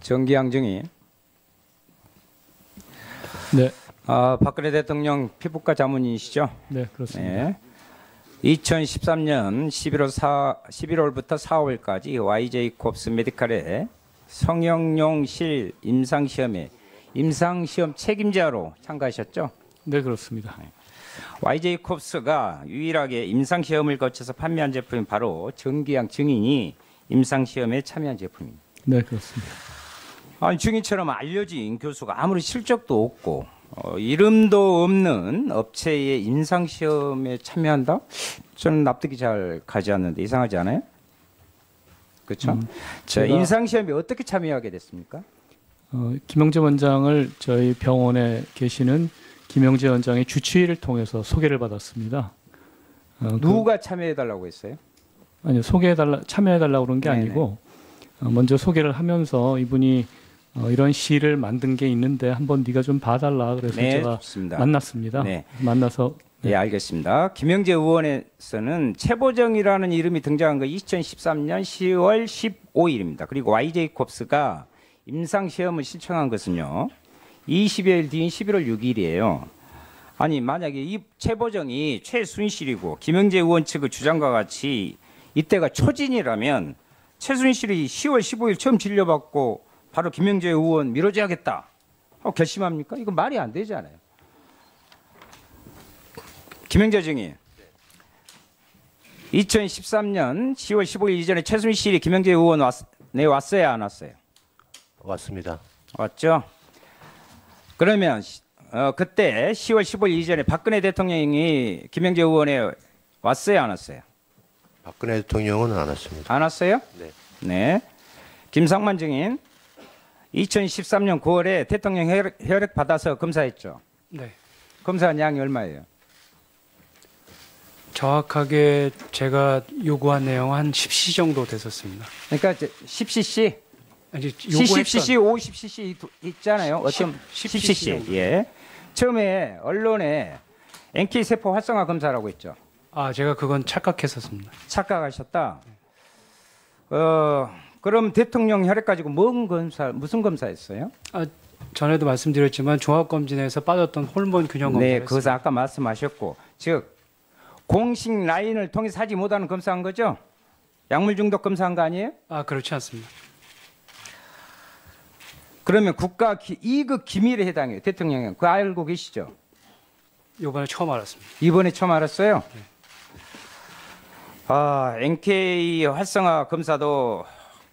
정기양 증인. 네. 박근혜 대통령 피부과 자문이시죠? 네, 그렇습니다. 네. 2013년 11월부터 4월까지 YJ콥스 메디칼의 성형용실 임상시험에 임상시험 책임자로 참가하셨죠? 네, 그렇습니다. YJ콥스가 유일하게 임상시험을 거쳐서 판매한 제품이 바로 정기양 증인이 임상시험에 참여한 제품입니다. 네, 그렇습니다. 아니, 증인처럼 알려진 교수가 아무리 실적도 없고 이름도 없는 업체의 임상시험에 참여한다? 저는 납득이 잘 가지 않는데 이상하지 않아요? 그렇죠? 자, 임상시험에 어떻게 참여하게 됐습니까? 김영재 원장을 저희 병원에 계시는 김영재 원장의 주치의를 통해서 소개를 받았습니다. 누가 참여해달라고 했어요? 아니요, 참여해달라고 그런 게 네네. 아니고 먼저 소개를 하면서 이분이 이런 시를 만든 게 있는데 한번 네가 좀 봐달라 그래서 네, 제가 좋습니다. 만났습니다. 네. 만나서 네, 알겠습니다. 김영재 의원에서는 최보정이라는 이름이 등장한 거 2013년 10월 15일입니다. 그리고 YJ콥스가 임상시험을 신청한 것은요. 20여일 뒤인 11월 6일이에요. 아니, 만약에 이 최보정이 최순실이고 김영재 의원 측의 주장과 같이 이때가 초진이라면 최순실이 10월 15일 처음 진료받고 바로 김영재 의원 밀어줘야겠다 하고 결심합니까? 이거 말이 안 되잖아요. 김영재 증인. 2013년 10월 15일 이전에 최순실이 김영재 의원 왔어요, 안 왔어요? 왔습니다. 왔죠? 그러면 그때 10월 15일 이전에 박근혜 대통령이 김영재 의원에 왔어요, 안 왔어요? 박근혜 대통령은 안 왔습니다. 안 왔어요? 네. 네. 김상만 증인. 2013년 9월에 대통령 혈액 받아서 검사했죠? 네. 검사한 양이 얼마예요? 정확하게 제가 요구한 내용은 한 10cc 정도 됐었습니다. 그러니까 10cc? 아니, 70cc, 50cc 있잖아요. 어떤 10cc 10cc. 예. 처음에 언론에 NK 세포 활성화 검사라고 했죠. 제가 그건 착각했었습니다. 착각하셨다. 그럼 대통령 혈액 가지고 무슨 검사했어요? 전에도 말씀드렸지만 종합검진에서 빠졌던 호르몬 균형 검사를 네, 했습니다. 그것은 아까 말씀하셨고, 즉 공식 라인을 통해서 하지 못하는 검사한 거죠? 약물 중독 검사한 거 아니에요? 그렇지 않습니다. 그러면 국가 이익 기밀에 해당해요. 대통령은 그거 알고 계시죠? 이번에 처음 알았습니다. 이번에 처음 알았어요? 네. NK 활성화 검사도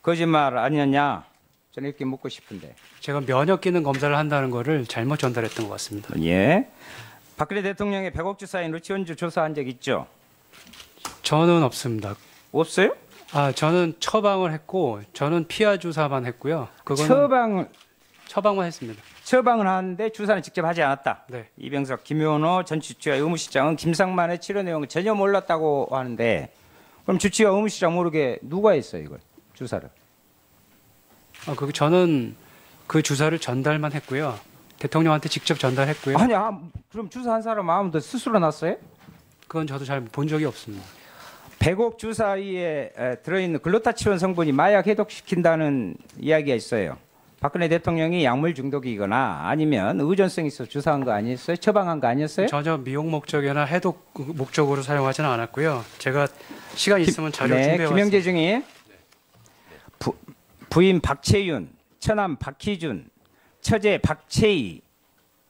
거짓말 아니었냐? 저는 이렇게 묻고 싶은데. 제가 면역 기능 검사를 한다는 거를 잘못 전달했던 것 같습니다. 예. 박근혜 대통령의 100억 주사인 루치원주 조사한 적 있죠? 저는 없습니다. 없어요? 저는 처방을 했고 저는 피하 주사만 했고요. 처방을 처방만 했습니다. 처방을 하는데 주사는 직접 하지 않았다. 네. 이병석, 김효노 전 주치와 의무실장은 김상만의 치료 내용을 전혀 몰랐다고 하는데 그럼 주치와 의무실장 모르게 누가 했어요 이걸 주사를? 저는 그 주사를 전달만 했고요. 대통령한테 직접 전달했고요. 아니야. 그럼 주사한 사람 아무도 스스로 났어요? 그건 저도 잘 본 적이 없습니다. 100억 주사위에 들어있는 글루타치온 성분이 마약 해독시킨다는 이야기가 있어요. 박근혜 대통령이 약물 중독이거나 아니면 의존성이 있어서 주사한 거 아니었어요? 처방한 거 아니었어요? 전혀 미용 목적이나 해독 목적으로 사용하지는 않았고요. 제가 시간 있으면 자료 준비해 왔습니다. 김영재 증인. 부인 박채윤, 처남 박희준, 처제 박채희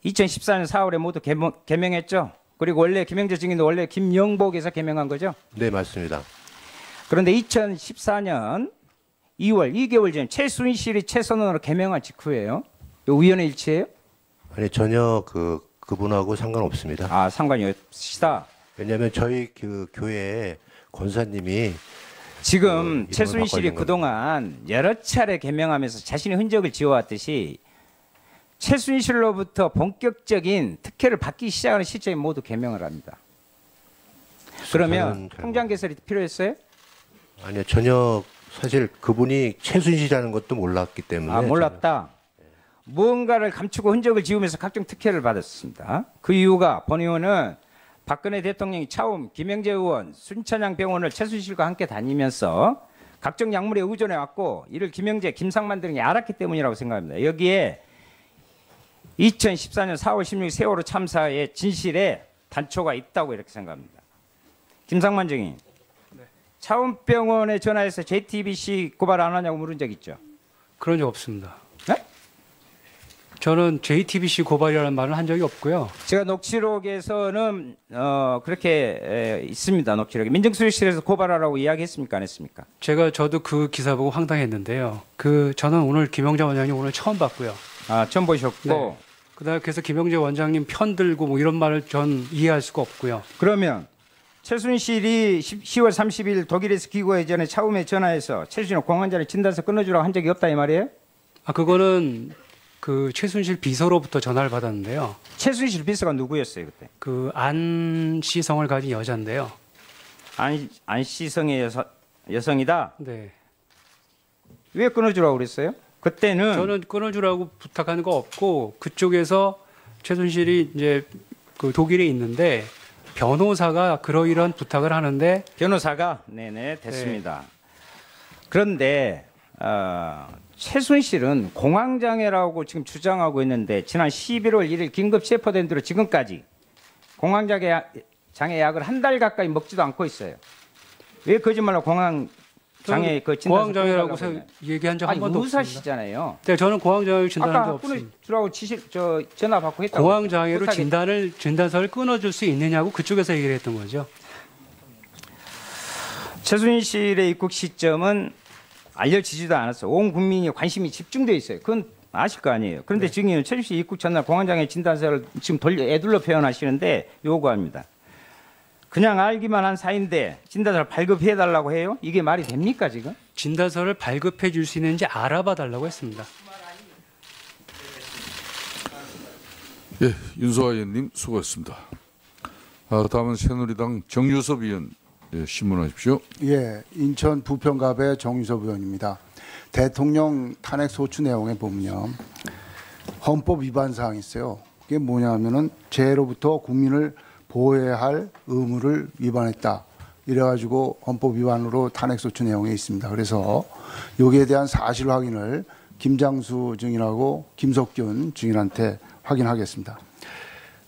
2014년 4월에 모두 개명했죠? 그리고 원래 김영재 증인도 원래 김영복에서 개명한 거죠? 네, 맞습니다. 그런데 2014년 2월 2개월 전 최순실이 최선원으로 개명한 직후예요. 우연의 일치예요? 아니, 전혀 그분하고 상관없습니다. 상관이 없시다. 왜냐하면 저희 교회 권사님이 지금 이름을 최순실이 바꿔준 그동안 여러 차례 개명하면서 자신의 흔적을 지워왔듯이 최순실로부터 본격적인 특혜를 받기 시작하는 시점에 모두 개명을 합니다. 그러면 통장 개설이 필요했어요? 아니요, 전혀 사실 그분이 최순실이라는 것도 몰랐기 때문에. 몰랐다. 무언가를 감추고 흔적을 지우면서 각종 특혜를 받았습니다. 그 이유가 본 의원은 박근혜 대통령이 처음 김영재 의원 순천향 병원을 최순실과 함께 다니면서 각종 약물에 의존해 왔고 이를 김영재, 김상만 등이 알았기 때문이라고 생각합니다. 여기에 2014년 4월 16일 세월호 참사의 진실에 단초가 있다고 이렇게 생각합니다. 김상만 증인, 차원병원에 전화해서 JTBC 고발 안 하냐고 물은 적 있죠? 그런 적 없습니다. 네? 저는 JTBC 고발이라는 말을 한 적이 없고요. 제가 녹취록에서는 그렇게 있습니다. 녹취록에 민정수석실에서 고발하라고 이야기했습니까? 안 했습니까? 저도 그 기사 보고 황당했는데요. 저는 오늘 김영재 원장님 오늘 처음 봤고요. 아, 처음 보셨고. 네. 그다음에 그래서 김영재 원장님 편 들고 뭐 이런 말을 전 이해할 수가 없고요. 그러면 최순실이 10월 30일 독일에서 귀국하기 전에 차움에 전화해서 최순실 공황장애 진단서 끊어주라고 한 적이 없다 이 말이에요? 그거는 그 최순실 비서로부터 전화를 받았는데요. 최순실 비서가 누구였어요 그때? 그 안씨성을 가진 여자인데요. 안씨성의 여성이다? 네. 왜 끊어주라고 그랬어요? 그때는 저는 끊어주라고 부탁하는 거 없고 그쪽에서 최순실이 이제 그 독일에 있는데 변호사가 그러이런 부탁을 하는데 변호사가 네네 됐습니다. 그런데 최순실은 공황장애라고 지금 주장하고 있는데 지난 11월 1일 긴급 체포된 뒤로 지금까지 공황장애 약을 한 달 가까이 먹지도 않고 있어요. 왜 거짓말로 공황장애 그 진단서 공황장애라고 끊으려고 얘기한 적 한 아니 번도 없습니다. 의사시잖아요. 네, 저는 공황장애 진단한 적 아까 없습니다. 끊어주라고 전화 받고 했다고. 공황장애로 부탁했- 진단서를 끊어줄 수 있느냐고 그쪽에서 얘기를 했던 거죠. 최순실의 입국 시점은 알려지지도 않았어. 온 국민이 관심이 집중돼 있어요. 그건 아실 거 아니에요. 그런데 지금 최순실 입국 전날 공황장애 진단서를 지금 애둘러 표현하시는데 요구합니다. 그냥 알기만 한 사이인데 진단서를 발급해 달라고 해요? 이게 말이 됩니까 지금? 진단서를 발급해 줄 수 있는지 알아봐 달라고 했습니다. 예, 윤소아 의원님 수고하셨습니다. 다음은 새누리당 정유섭 의원 신문하십시오. 예, 인천 부평갑의 정유섭 의원입니다. 대통령 탄핵 소추 내용에 보면요, 헌법 위반 사항이 있어요. 그게 뭐냐면은 재해로부터 국민을 보호해야 할 의무를 위반했다. 이래가지고 헌법 위반으로 탄핵 소추 내용에 있습니다. 그래서 여기에 대한 사실 확인을 김장수 증인하고 김석균 증인한테 확인하겠습니다.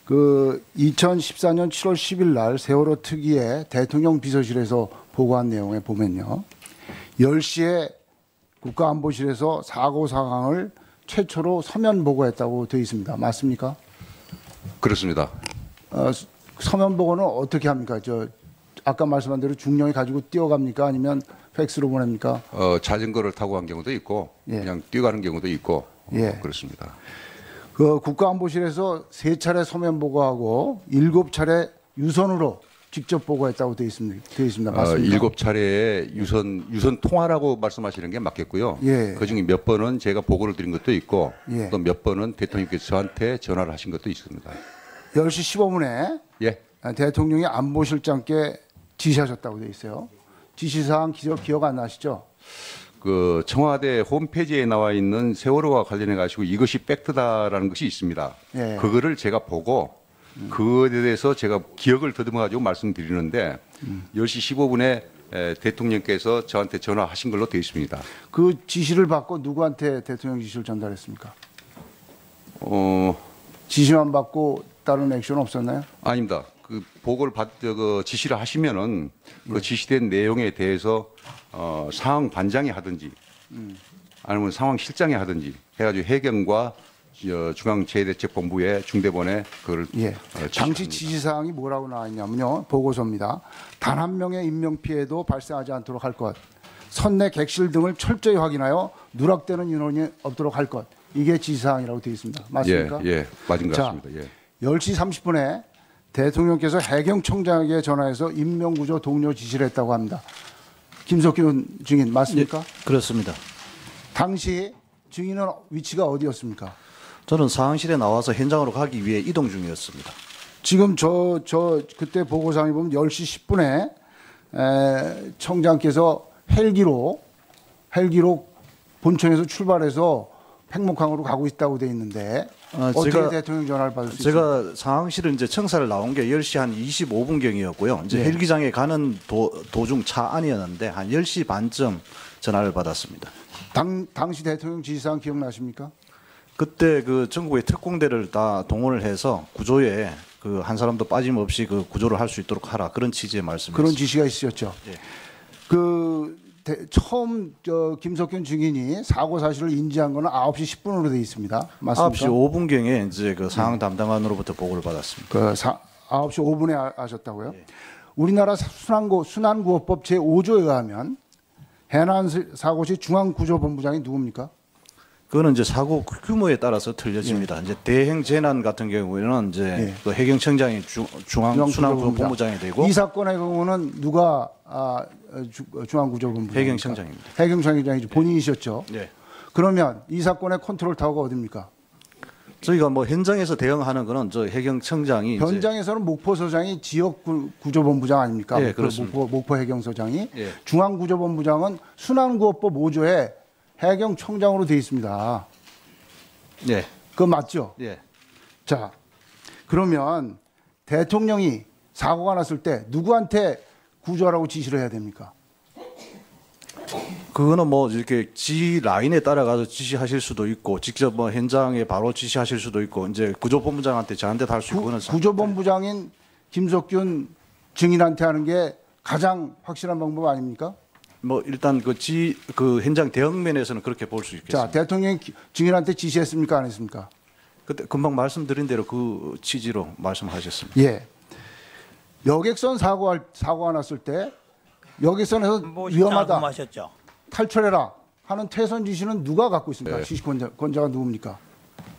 그 2014년 7월 10일 날 세월호 특위에 대통령 비서실에서 보고한 내용에 보면요, 10시에 국가안보실에서 사고 상황을 최초로 서면 보고했다고 되어 있습니다. 맞습니까? 그렇습니다. 서면 보고는 어떻게 합니까? 아까 말씀한 대로 중령이 가지고 뛰어갑니까? 아니면 팩스로 보냅니까? 자전거를 타고 간 경우도 있고 예. 그냥 뛰어가는 경우도 있고 예. 그렇습니다. 그 국가안보실에서 3차례 서면 보고하고 7차례 유선으로 직접 보고했다고 되어 있습니다. 맞습니까? 7차례의 유선 통화라고 말씀하시는 게 맞겠고요. 예. 그중에 몇 번은 제가 보고를 드린 것도 있고 예. 또 몇 번은 대통령께서 저한테 전화를 하신 것도 있습니다. 10시 15분에 예. 대통령이 안보실장께 지시하셨다고 되어 있어요. 지시사항 기억 안 나시죠? 그 청와대 홈페이지에 나와 있는 세월호와 관련해 가지고 이것이 팩트다라는 것이 있습니다. 예. 그거를 제가 보고 그거에 대해서 제가 기억을 더듬어 가지고 말씀드리는데 10시 15분에 대통령께서 저한테 전화하신 걸로 되어 있습니다. 그 지시를 받고 누구한테 대통령 지시를 전달했습니까? 지시만 받고 다른 액션 없었나요? 아닙니다. 그 보고를 그 지시를 하시면은 그 지시된 내용에 대해서 상황 반장이 하든지 아니면 상황 실장이 하든지 해가지고 해경과 중앙재해대책본부의 중대본에 그걸 예. 당시 지시합니다. 지시사항이 뭐라고 나와 있냐면요. 보고서입니다. 단 한 명의 인명피해도 발생하지 않도록 할 것. 선내 객실 등을 철저히 확인하여 누락되는 인원이 없도록 할 것. 이게 지시사항이라고 되어 있습니다. 맞습니까? 예, 맞은 것 자, 같습니다. 예. 10시 30분에 대통령께서 해경청장에게 전화해서 인명구조 동료 지시를 했다고 합니다. 김석균 증인 맞습니까? 예, 그렇습니다. 당시 증인은 위치가 어디였습니까? 저는 상황실에 나와서 현장으로 가기 위해 이동 중이었습니다. 지금 그때 보고상에 보면 10시 10분에 청장께서 헬기로 본청에서 출발해서 팽목항으로 가고 있다고 돼 있는데 어떻게 제가 대통령 전화를 받을 수 있습니까? 제가 상황실은 이제 청사를 나온 게 10시 한 25분경이었고요. 이제 네. 헬기장에 가는 도중 차 안이었는데 한 10시 반쯤 전화를 받았습니다. 당시 대통령 지시사항 기억나십니까? 그때 그 전국의 특공대를 다 동원을 해서 구조에 그 한 사람도 빠짐없이 그 구조를 할 수 있도록 하라, 그런 취지의 말씀이었습니다. 그런 지시가 있으셨죠. 예. 처음 김석균 증인이 사고 사실을 인지한 거는 9시 10분으로 돼 있습니다. 맞습니까? 9시 5분경에 이제 그 상황 담당관으로부터 보고를 받았습니다. 9시 5분에 아셨다고요? 우리나라 순환구호법 제5조에 의하면 해난 사고 시 중앙구조본부장이 누굽니까? 그거는 이제 사고 규모에 따라서 틀려집니다. 이제 대행 재난 같은 경우에는 이제 그 해경청장이 중앙순환구조본부장이 되고, 이 사건의 경우는 누가 중앙구조본부장? 해경청장입니다. 해경청장이죠. 본인이셨죠. 네. 그러면 이 사건의 컨트롤 타워가 어디입니까? 저희가 뭐 현장에서 대응하는 거는 저 해경청장이 현장에서는 목포서장이 지역구조본부장 아닙니까? 예, 그렇습니다. 목포 해경서장이. 예. 중앙구조본부장은 순환구호법 5조에 해경청장으로 돼 있습니다. 예. 그거 맞죠? 예. 자, 그러면 대통령이 사고가 났을 때 누구한테 구조하라고 지시를 해야 됩니까? 그거는 뭐 이렇게 지 라인에 따라가서 지시하실 수도 있고, 직접 뭐 현장에 바로 지시하실 수도 있고, 이제 구조본부장한테 저한테 다 할 수 있고, 그거는 구조본부장인 김석균 증인한테 하는 게 가장 확실한 방법 아닙니까? 뭐 일단 그 현장 대응면에서는 그렇게 볼 수 있겠습니다. 자, 대통령이 증인한테 지시했습니까? 안 했습니까? 그때 금방 말씀드린 대로 그 취지로 말씀하셨습니다. 예. 여객선 사고가 났을 때 여객선에서 위험하다, 말씀하셨죠. 탈출해라 하는 퇴선 지시는 누가 갖고 있습니까? 지시 권자가 누굽니까?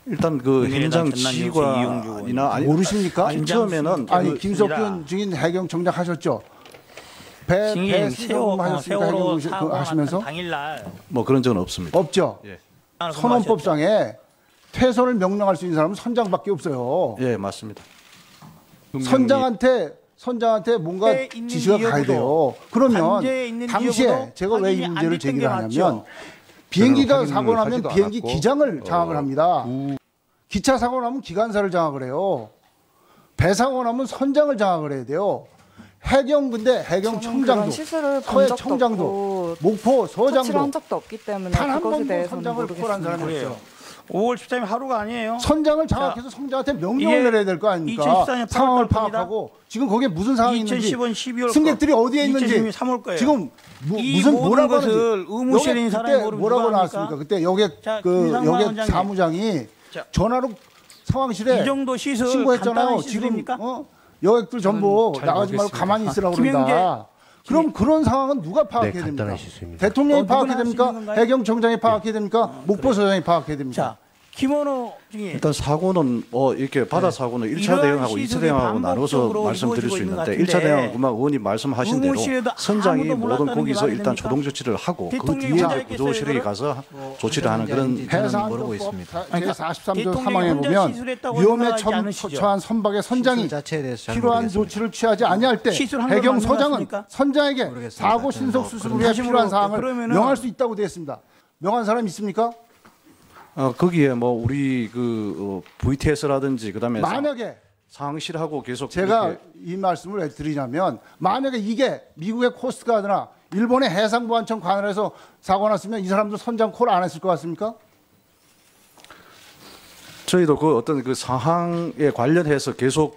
일단 그 현장 국민의당 지휘관이나 모르십니까? 처음에는 아니 김석균 증인 해경청장 하셨죠? 배 세월호 하셨습니까? 해경 사고 하시면서 당일날 뭐 그런 적은 없습니다. 없죠. 예. 선언법상에 퇴선을 명령할 수 있는 사람은 선장밖에 없어요. 예, 맞습니다. 선장한테 뭔가 지시가 가야 돼요. 그러면 당시에 제가 왜 이 문제를 제기를 하냐면 비행기가 사고 나면 비행기 기장을 장악을 합니다. 기차 사고 나면 기관사를 장악을 해요. 배 사고 나면 선장을 장악을 해야 돼요. 근데 해경청장도 서해청장도 목포 서장도 한 적도 없기 때문에 단 한 그것에 번도 대해서는 선장을 포괄한 사람이 없어요. 5월 13일 하루가 아니에요. 선장을 장악해서 선장한테 명령을 내려야 될 거 아닙니까? 2014년 상황을 8월 겁니다. 파악하고 지금 거기에 무슨 상황이 있는지 2015년 12월 승객들이 어디에 있는지 2016년 3월 거예요. 지금 이 무슨 모든 뭐라고 것을 하는지 의무실에 있는 사람이 그때 모르면 뭐라고 누가 나왔습니까? 합니까? 그때 여객 자, 여객 원장님. 사무장이 자, 전화로 상황실에 이 정도 시설 신고했잖아요. 간단한 지금 시설입니까? 여객들 전부 잘 나가지 말고 모르겠습니다. 가만히 있으라고 김영재 그런다. 그럼 그런 상황은 누가 파악해야 네, 됩니까? 간단한 실수입니다. 대통령이 누구나 파악해야 할수 됩니까? 있는 건가요? 해경청장이 파악해야 됩니까? 목포서장이 파악해야 됩니까? 자, 김원호 중에 일단 사고는 이렇게 바다 사고는 1차 이러한 대응하고 2차 시설이 대응하고 나눠서 반복적으로 말씀드릴 수 이루어지고 있는 있는데 것 1차 같은데 대응은 그만 의원님 말씀하신 대로 의무실에도 선장이 아무도 모든 몰랐다는 거기서 게 일단 말이 초동 조치를 하고 그 대통령이 뒤에 혼자 이제 구조실에 했겠어요, 가서 조치를 하는 그런 해상안전법 제43조 대통령이 3항에 혼자 보면 시술했다고 위험에 생각하지 않으시죠? 처한 선박의 선장이 자체에 대해서 잘 필요한 모르겠습니다. 조치를 취하지 아니할 때 시술한 걸 해경서장은 만들었습니까? 선장에게 모르겠습니다. 사고 신속 수습을 위해 그런 필요한 다시 사항을 그러면은- 명할 수 있다고 되어 있습니다. 명한 사람 있습니까? 거기에 뭐 우리 그 VTS라든지 그다음에 만약에 상실하고 계속 제가 이렇게 이 말씀을 왜 드리냐면 만약에 이게 미국의 코스트가드나 일본의 해상보안청 관할에서 사고 났으면 이 사람들 선장 콜 안 했을 것 같습니까? 저희도 그 어떤 그 상황에 관련해서 계속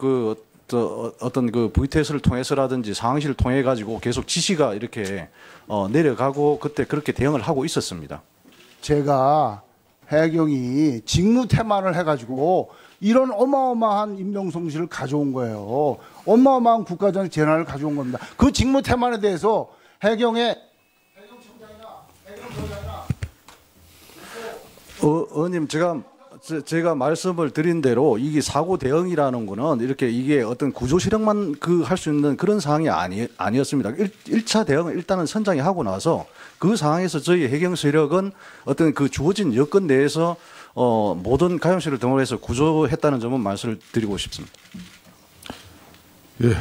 어떤 그 VTS를 통해서라든지 상황실을 통해 가지고 계속 지시가 이렇게 내려가고 그때 그렇게 대응을 하고 있었습니다. 제가 해경이 직무 태만을 해가지고 이런 어마어마한 인명손실을 가져온 거예요. 어마어마한 국가적 재난을 가져온 겁니다. 그 직무 태만에 대해서 해경의 해경청장이나 해경서장이나 의원님 제가 말씀을 드린 대로 이게 사고 대응이라는 거는 이렇게 이게 어떤 구조 실행만 할 수 있는 그런 상황이 아니었습니다. 1차 대응을 일단은 선장이 하고 나서 그 상황에서 저희 해경 세력은 어떤 그 주어진 여건 내에서 모든 가용실을 동원해서 구조했다는 점은 말씀을 드리고 싶습니다. 예.